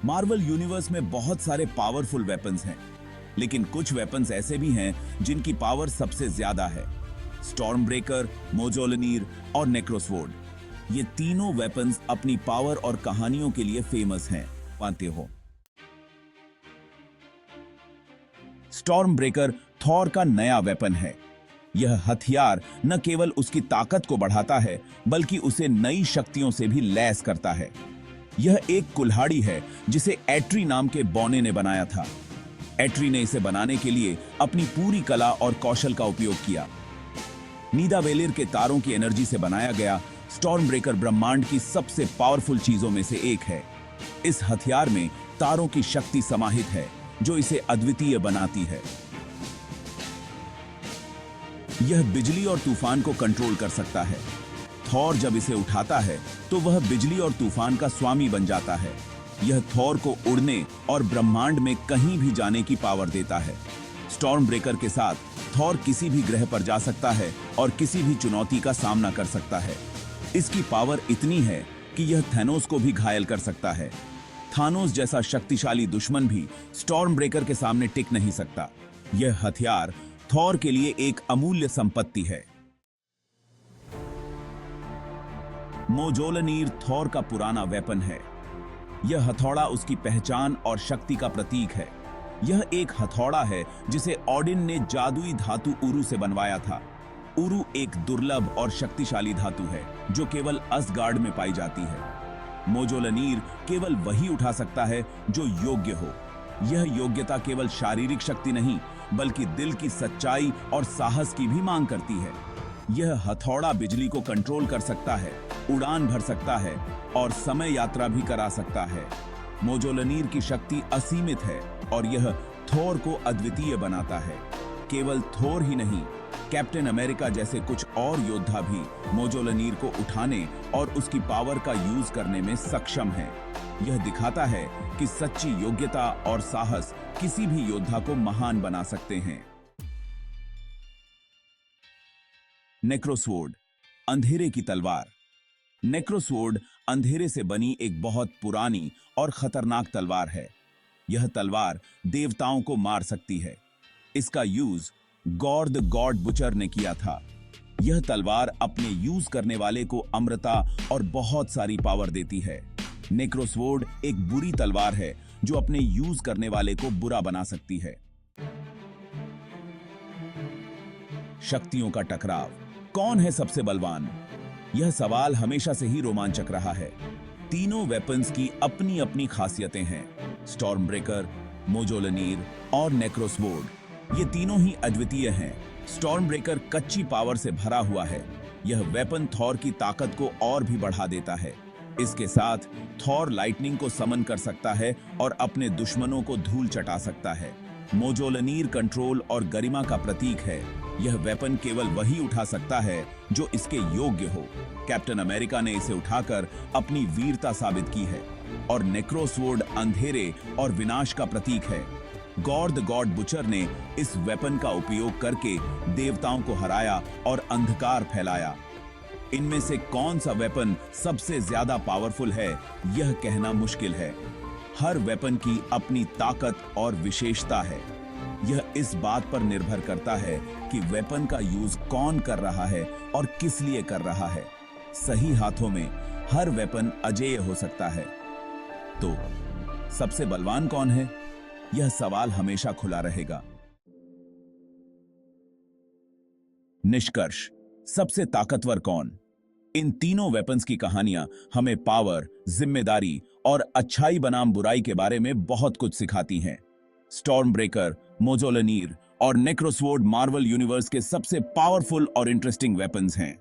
Marvel universe में बहुत सारे पावरफुल वेपन्स हैं, लेकिन कुछ वेपन्स ऐसे भी हैं जिनकी पावर सबसे ज्यादा है। स्टॉर्म ब्रेकर, मोजोलनीर और नेक्रोसवॉर्ड, ये तीनों वेपन्स अपनी पावर और कहानियों के लिए फेमस हैं। मानते हो? स्टॉर्म ब्रेकर थॉर का नया वेपन है। यह हथियार न केवल उसकी ताकत को बढ़ाता है, बल्कि उसे नई शक्तियों से भी लैस करता है। यह एक कुल्हाड़ी है जिसे एट्री नाम के बौने ने बनाया था। एट्री ने इसे बनाने के लिए अपनी पूरी कला और कौशल का उपयोग किया। नीदावेलिर के तारों की एनर्जी से बनाया गया स्टॉर्म ब्रेकर ब्रह्मांड की सबसे पावरफुल चीजों में से एक है। इस हथियार में तारों की शक्ति समाहित है जो इसे अद्वितीय बनाती है। यह बिजली और तूफान को कंट्रोल कर सकता है। थॉर जब इसे उठाता है तो वह बिजली और तूफान का स्वामी बन जाता है। यह थॉर को उड़ने और ब्रह्मांड में कहीं भी जाने की पावर देता है। स्टॉर्म ब्रेकर के साथ थॉर किसी भी ग्रह पर जा सकता है और किसी भी चुनौती का सामना कर सकता है। इसकी पावर इतनी है कि यह थैनोस को भी घायल कर सकता है। थानोस जैसा शक्तिशाली दुश्मन भी स्टॉर्म ब्रेकर के सामने टिक नहीं सकता। यह हथियार थॉर के लिए एक अमूल्य संपत्ति है। मोजोलनीर थॉर का पुराना वेपन है। यह हथौड़ा उसकी पहचान और शक्ति का प्रतीक है। यह एक हथौड़ा है जिसे ओडिन ने जादुई धातु उरु से बनवाया था। उरु एक दुर्लभ और शक्तिशाली धातु है जो केवल असगार्ड में पाई जाती है। मोजोलनीर केवल वही उठा सकता है जो योग्य हो। यह योग्यता केवल शारीरिक शक्ति नहीं, बल्कि दिल की सच्चाई और साहस की भी मांग करती है। यह हथौड़ा बिजली को कंट्रोल कर सकता है, उड़ान भर सकता है और समय यात्रा भी करा सकता है। मोजोलनीर की शक्ति असीमित है और यह थोर को अद्वितीय बनाता है। केवल थोर ही नहीं, कैप्टन अमेरिका जैसे कुछ और योद्धा भी मोजोलनीर को उठाने और उसकी पावर का यूज करने में सक्षम हैं। यह दिखाता है कि सच्ची योग्यता और साहस किसी भी योद्धा को महान बना सकते हैं। नेक्रोसवॉर्ड, अंधेरे की तलवार। नेक्रोसवॉर्ड अंधेरे से बनी एक बहुत पुरानी और खतरनाक तलवार है। यह तलवार देवताओं को मार सकती है। इसका use gore the God butcher ने किया था। यह तलवार अपने यूज करने वाले को अमरता और बहुत सारी पावर देती है। नेक्रोसवॉर्ड एक बुरी तलवार है जो अपने यूज करने वाले को बुरा बना सकती है। शक्तियों का टकराव, कौन है सबसे बलवान? यह सवाल हमेशा से ही रोमांचक रहा है। तीनों वेपन्स की अपनी अपनी खासियतें हैं। स्टॉर्म ब्रेकर, मोजोलनीर और नेक्रोसवॉर्ड, ये तीनों ही अद्वितीय हैं। स्टॉर्म ब्रेकर कच्ची पावर से भरा हुआ है। यह वेपन थॉर की ताकत को और भी बढ़ा देता है। इसके साथ थॉर लाइटनिंग को समन कर सकता है और अपने दुश्मनों को धूल चटा सकता है। मोजोलनीर कंट्रोल और गरिमा का प्रतीक है। यह वेपन केवल वही उठा सकता है जो इसके योग्य हो। कैप्टन अमेरिका ने इसे उठाकर अपनी वीरता साबित की है। और नेक्रोसवॉर्ड अंधेरे और विनाश का प्रतीक है। गॉर द गॉड बुचर ने इस वेपन का उपयोग करके देवताओं को हराया और अंधकार फैलाया। इनमें से कौन सा वेपन सबसे ज्यादा पावरफुल है, यह कहना मुश्किल है। हर वेपन की अपनी ताकत और विशेषता है। यह इस बात पर निर्भर करता है कि वेपन का यूज कौन कर रहा है और किस लिए कर रहा है। सही हाथों में हर वेपन अजेय हो सकता है। तो सबसे बलवान कौन है? यह सवाल हमेशा खुला रहेगा। निष्कर्ष, सबसे ताकतवर कौन? इन तीनों वेपन्स की कहानियां हमें पावर, जिम्मेदारी और अच्छाई बनाम बुराई के बारे में बहुत कुछ सिखाती हैं। स्टॉर्म ब्रेकर, मोजोलनीर और नेक्रोसवॉर्ड मार्वल यूनिवर्स के सबसे पावरफुल और इंटरेस्टिंग वेपन्स हैं।